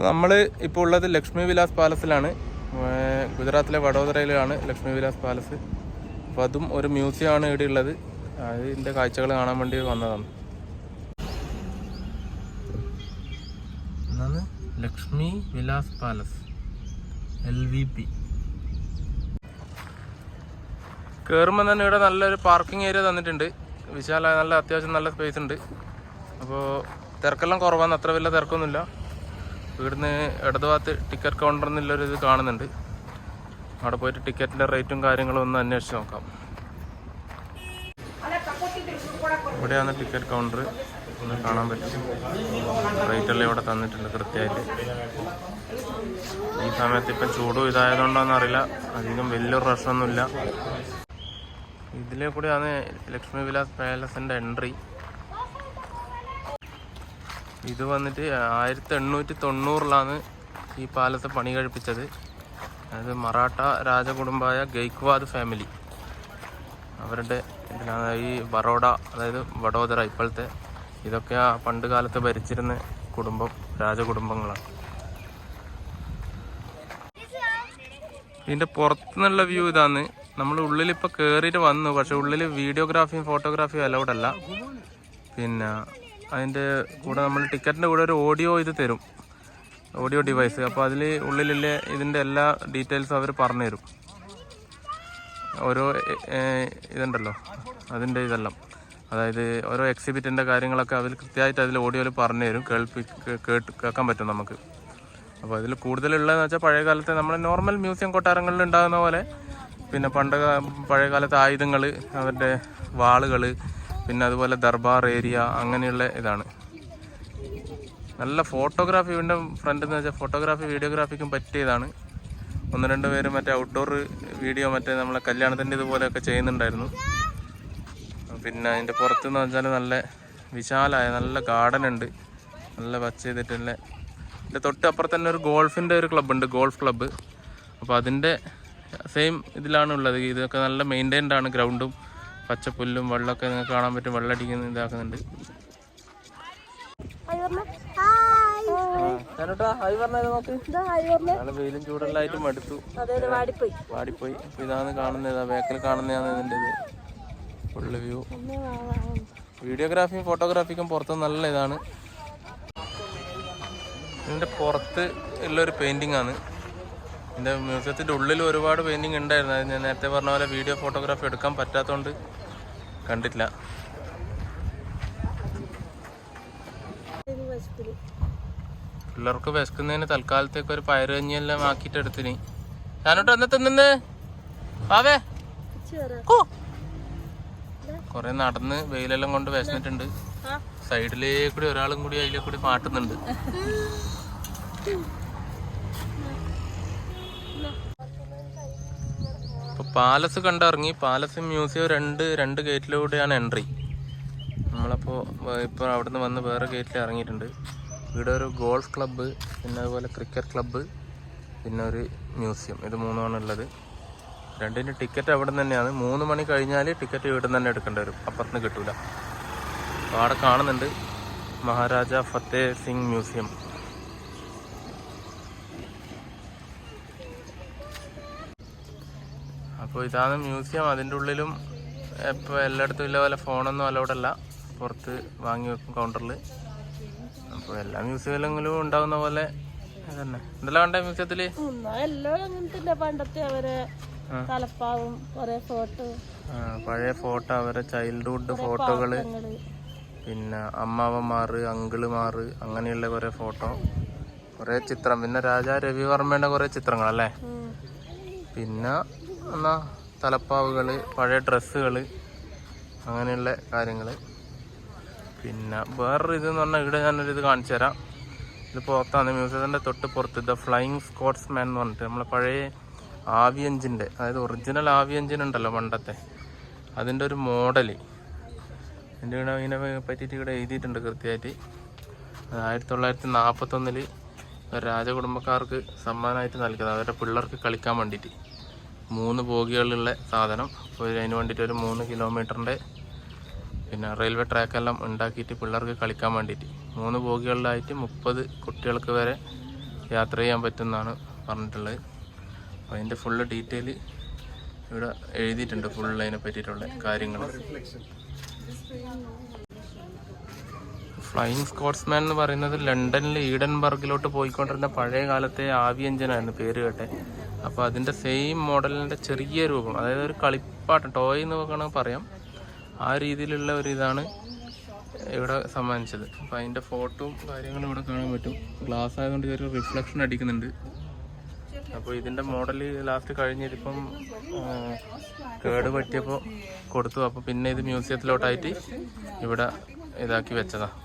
നമ്മൾ ഇപ്പോൾ ഉള്ളത് ലക്ഷ്മി വിലാസ് പാലസിലാണ്. ഗുജറാത്തിലെ വഡോദരയിലാണ് ലക്ഷ്മി വിലാസ് പാലസ്. അപ്പോൾ അതും ഒരു മ്യൂസിയമാണ് ഇവിടെ ഉള്ളത്. അതിൻ്റെ കാഴ്ചകൾ കാണാൻ വേണ്ടി വന്നതാണ്. എന്നാണ് ലക്ഷ്മി വിലാസ് പാലസ് LVP. കയറുമ്പോൾ തന്നെ ഇവിടെ നല്ലൊരു പാർക്കിംഗ് ഏരിയ തന്നിട്ടുണ്ട്. വിശാലമായ നല്ല അത്യാവശ്യം നല്ല സ്പേസ് ഉണ്ട്. അപ്പോൾ തിരക്കെല്ലാം കുറവാണ്, അത്ര വലിയ തിരക്കൊന്നുമില്ല. ഇവിടുന്ന് ഇടതുഭാഗത്ത് ടിക്കറ്റ് കൗണ്ടർ എന്നുള്ളൊരു ഇത് കാണുന്നുണ്ട്. അവിടെ പോയിട്ട് ടിക്കറ്റിൻ്റെ റേറ്റും കാര്യങ്ങളും ഒന്ന് അന്വേഷിച്ച് നോക്കാം. ഇവിടെയാണ് ടിക്കറ്റ് കൗണ്ടർ, ഒന്ന് കാണാൻ പറ്റും. റേറ്റെല്ലാം ഇവിടെ തന്നിട്ടുണ്ട് കൃത്യമായിട്ട്. ഈ സമയത്ത് ഇപ്പം ചൂടും ഇതായതുകൊണ്ടോന്നും അറിയില്ല, അധികം വലിയൊരു റഷൊന്നുമില്ല. ഇതിലെ കൂടെയാണ് ലക്ഷ്മി വിലാസ് പാലസിൻ്റെ എൻട്രി. ഇത് വന്നിട്ട് 1890 ഈ പാലസ് പണി കഴിപ്പിച്ചത്. അതായത് മറാഠ രാജകുടുംബമായ ഗൈക്വാദ് ഫാമിലി അവരുടെ ഇതിലാണ്. ഈ ബറോഡ, അതായത് വഡോദര ഇപ്പോഴത്തെ, ഇതൊക്കെ ആ പണ്ട് കാലത്ത് ഭരിച്ചിരുന്ന കുടുംബം, രാജകുടുംബങ്ങളാണ്. ഇതിൻ്റെ പുറത്തുനിന്നുള്ള വ്യൂ ഇതാണ്. നമ്മൾ ഉള്ളിലിപ്പോൾ കയറിയിട്ട് വന്നു, പക്ഷെ ഉള്ളിൽ വീഡിയോഗ്രാഫിയും ഫോട്ടോഗ്രാഫിയും അലൗഡ് അല്ല. പിന്നെ അതിൻ്റെ കൂടെ നമ്മൾ ടിക്കറ്റിൻ്റെ കൂടെ ഒരു ഓഡിയോ ഇത് തരും, ഓഡിയോ ഡിവൈസ്. അപ്പോൾ അതിൽ ഉള്ളിലുള്ള ഇതിൻ്റെ എല്ലാ ഡീറ്റെയിൽസും അവർ പറഞ്ഞു തരും. ഓരോ ഇതുണ്ടല്ലോ അതിൻ്റെ ഇതെല്ലാം, അതായത് ഓരോ എക്സിബിറ്റിൻ്റെ കാര്യങ്ങളൊക്കെ അതിൽ കൃത്യമായിട്ട് അതിൽ ഓഡിയോയിൽ പറഞ്ഞു തരും. കേൾക്കാൻ പറ്റും നമുക്ക്. അപ്പോൾ അതിൽ കൂടുതലുള്ളതെന്ന് വെച്ചാൽ പഴയ കാലത്തെ നമ്മൾ നോർമൽ മ്യൂസിയം കൊട്ടാരങ്ങളിൽ ഉണ്ടാകുന്ന പോലെ, പിന്നെ പഴയ കാലത്തെ ആയുധങ്ങൾ, അവരുടെ വാളുകൾ, പിന്നെ അതുപോലെ ദർബാർ ഏരിയ, അങ്ങനെയുള്ള ഇതാണ്. നല്ല ഫോട്ടോഗ്രാഫി ഇതിൻ്റെ ഫ്രണ്ട് എന്ന് വെച്ചാൽ ഫോട്ടോഗ്രാഫി വീഡിയോഗ്രാഫിക്കും പറ്റിയതാണ്. 1-2 പേര് മറ്റേ ഔട്ട്ഡോർ വീഡിയോ മറ്റേ നമ്മളെ കല്യാണത്തിൻ്റെ ഇതുപോലെയൊക്കെ ചെയ്യുന്നുണ്ടായിരുന്നു. പിന്നെ അതിൻ്റെ പുറത്തെന്ന് വെച്ചാൽ നല്ല വിശാലമായ നല്ല ഗാർഡൻ ഉണ്ട്, നല്ല പച്ച ചെയ്തിട്ടുള്ള. ഇതിൻ്റെ തൊട്ട് അപ്പുറത്ത് തന്നെ ഒരു ഗോൾഫിൻ്റെ ഒരു ക്ലബ്ബുണ്ട്, ഗോൾഫ് ക്ലബ്ബ്. അപ്പോൾ അതിൻ്റെ സെയിം ഇതിലാണ് ഉള്ളത്. ഇതൊക്കെ നല്ല മെയിൻറ്റൈൻഡ് ആണ്. ഗ്രൗണ്ടും പച്ചപ്പുല്ലും വെള്ളമൊക്കെ നിങ്ങൾക്ക് കാണാൻ പറ്റും. വെള്ളമടിക്കുന്ന ഇതാക്കുന്നുണ്ട്. വെയിലും ചൂടെല്ലായിട്ടും മടുത്തു, വാടിപ്പോയി. അപ്പൊ ഇതാണ് കാണുന്നത്, ബാക്കിൽ കാണുന്നതാണ് ഇതിൻ്റെ ഇത് ഫുള്ള് വ്യൂ. വീഡിയോഗ്രാഫിയും ഫോട്ടോഗ്രാഫിക്കും പുറത്ത് നല്ല ഇതാണ്. ഇതിൻ്റെ പുറത്ത് ഉള്ളൊരു പെയിൻറ്റിങ് ആണ്. ഇതിൻ്റെ മ്യൂസിയത്തിൻ്റെ ഉള്ളിൽ ഒരുപാട് പെയിൻറ്റിങ് ഉണ്ടായിരുന്നു. അത് ഞാൻ നേരത്തെ പറഞ്ഞ പോലെ വീഡിയോ ഫോട്ടോഗ്രാഫി എടുക്കാൻ പറ്റാത്തതുകൊണ്ട് കണ്ടിട്ടില്ല. പിള്ളേർക്ക് വിശക്കുന്നതിന് തൽക്കാലത്തേക്ക് ഒരു പയറുകഞ്ഞിയെല്ലാം ആക്കിയിട്ട് എടുത്തിന്. ഞാനോട്ട് എന്നത്തെ നിന്ന് ആവേ കൊറേ നടന്ന് വെയിലെല്ലാം കൊണ്ട് വിശന്നിട്ടുണ്ട്. സൈഡിലേക്കൂടി ഒരാളും കൂടി അതിലേ കൂടി പാട്ടുന്നുണ്ട്. ഇപ്പൊ പാലസ് കണ്ടിറങ്ങി. പാലസ് മ്യൂസിയം രണ്ട് ഗേറ്റിലൂടെയാണ് എൻട്രി. നമ്മളപ്പോൾ ഇപ്പോൾ അവിടുന്ന് വന്ന് വേറെ ഗേറ്റിൽ ഇറങ്ങിയിട്ടുണ്ട്. ഇവിടെ ഒരു ഗോൾഫ് ക്ലബ്ബ്, പിന്നെ അതുപോലെ ക്രിക്കറ്റ് ക്ലബ്ബ്, പിന്നെ ഒരു മ്യൂസിയം, ഇത് 3ആണ് ഉള്ളത്. രണ്ടിൻ്റെ ടിക്കറ്റ് അവിടെ നിന്ന് തന്നെയാണ്. 3 മണി കഴിഞ്ഞാൽ ടിക്കറ്റ് ഇവിടെ നിന്ന് തന്നെ എടുക്കേണ്ടി വരും, അപ്പുറത്ത് കിട്ടൂല. അപ്പോൾ അവിടെ കാണുന്നുണ്ട് മഹാരാജ ഫത്തേ സിംഗ് മ്യൂസിയം. അപ്പോൾ ഇതാണ് മ്യൂസിയം. അതിൻ്റെ ഉള്ളിലും ഇപ്പോൾ എല്ലായിടത്തും ഇല്ല പോലെ ഫോണൊന്നും അലൗഡല്ല, പുറത്ത് വാങ്ങി വെക്കും കൗണ്ടറിൽ. അപ്പോൾ എല്ലാ മ്യൂസിയത്തിലെങ്കിലും ഉണ്ടാകുന്ന പോലെ തന്നെ. എന്തെല്ലാം കണ്ടേ മ്യൂസിയത്തില്? പഴയ ഫോട്ടോ, അവരെ ചൈൽഡ്ഹുഡ് ഫോട്ടോകള്, പിന്നെ അമ്മാവന്മാർ, അങ്കിളുമാർ, അങ്ങനെയുള്ള കുറേ ഫോട്ടോ, കുറേ ചിത്രം, പിന്നെ രാജാ രവിവർമ്മയുടെ കുറേ ചിത്രങ്ങളല്ലേ. പിന്നെ എന്നാ തലപ്പാവുകൾ, പഴയ ഡ്രസ്സുകൾ, അങ്ങനെയുള്ള കാര്യങ്ങൾ. പിന്നെ വേറൊരു ഇതെന്ന് പറഞ്ഞാൽ ഇവിടെ ഞാനൊരിത് കാണിച്ചു തരാം. ഇത് പുറത്താണ്, മ്യൂസിയത്തിൻ്റെ തൊട്ട് പുറത്ത്. ദ ഫ്ലൈയിങ് സ്കോട്ട്സ്മാൻ എന്ന് പറഞ്ഞിട്ട് നമ്മളെ പഴയ ആവി എഞ്ചിൻ്റെ, അതായത് ഒറിജിനൽ ആവി എഞ്ചിൻ ഉണ്ടല്ലോ പണ്ടത്തെ, അതിൻ്റെ ഒരു മോഡൽ. എൻ്റെ ഇവിടെ ഇതിനെ പറ്റിയിട്ട് ഇവിടെ എഴുതിയിട്ടുണ്ട് കൃത്യമായിട്ട്. 1941 രാജകുടുംബക്കാർക്ക് സമ്മാനമായിട്ട് നൽകിയത്, അവരുടെ പിള്ളേർക്ക് കളിക്കാൻ വേണ്ടിയിട്ട്. 3 ബോഗികളുള്ള സാധനം. അപ്പോൾ അതിന് വേണ്ടിയിട്ട് ഒരു 3 കിലോമീറ്ററിൻ്റെ പിന്നെ റെയിൽവേ ട്രാക്കെല്ലാം ഉണ്ടാക്കിയിട്ട് പിള്ളേർക്ക് കളിക്കാൻ വേണ്ടിയിട്ട് 3 ബോഗികളിലായിട്ട് 30 കുട്ടികൾക്ക് വരെ യാത്ര ചെയ്യാൻ പറ്റുമെന്നാണ് പറഞ്ഞിട്ടുള്ളത്. അപ്പോൾ അതിൻ്റെ ഫുള്ള് ഡീറ്റെയിൽ ഇവിടെ എഴുതിയിട്ടുണ്ട്, ഫുൾ അതിനെ പറ്റിയിട്ടുള്ള കാര്യങ്ങൾ. ഫ്ലൈയിങ് സ്കോട്ട്സ്മാൻ എന്ന് പറയുന്നത് ലണ്ടനിൽ ഈഡൻബർഗിലോട്ട് പോയിക്കൊണ്ടിരുന്ന പഴയ കാലത്തെ ആവി എഞ്ചിനായിരുന്നു പേര് കേട്ടെ. അപ്പോൾ അതിൻ്റെ സെയിം മോഡലിൻ്റെ ചെറിയ രൂപം, അതായത് ഒരു കളിപ്പാട്ടം, ടോയ് എന്ന് വേണമെങ്കിൽ പറയാം, ആ രീതിയിലുള്ള ഒരു ഇതാണ് ഇവിടെ സമ്മാനിച്ചത്. അപ്പോൾ അതിൻ്റെ ഫോട്ടോയും കാര്യങ്ങളും ഇവിടെ കാണാൻ പറ്റും. ഗ്ലാസ് ആയതുകൊണ്ട് ചെറിയ റിഫ്ലക്ഷൻ അടിക്കുന്നുണ്ട്. അപ്പോൾ ഇതിൻ്റെ മോഡൽ ലാസ്റ്റ് കഴിഞ്ഞിരിപ്പം കേട് പറ്റിയപ്പോൾ കൊടുത്തു. അപ്പോൾ പിന്നെ ഇത് മ്യൂസിയത്തിലോട്ടായിട്ട് ഇവിടെ ഇതാക്കി വെച്ചതാണ്.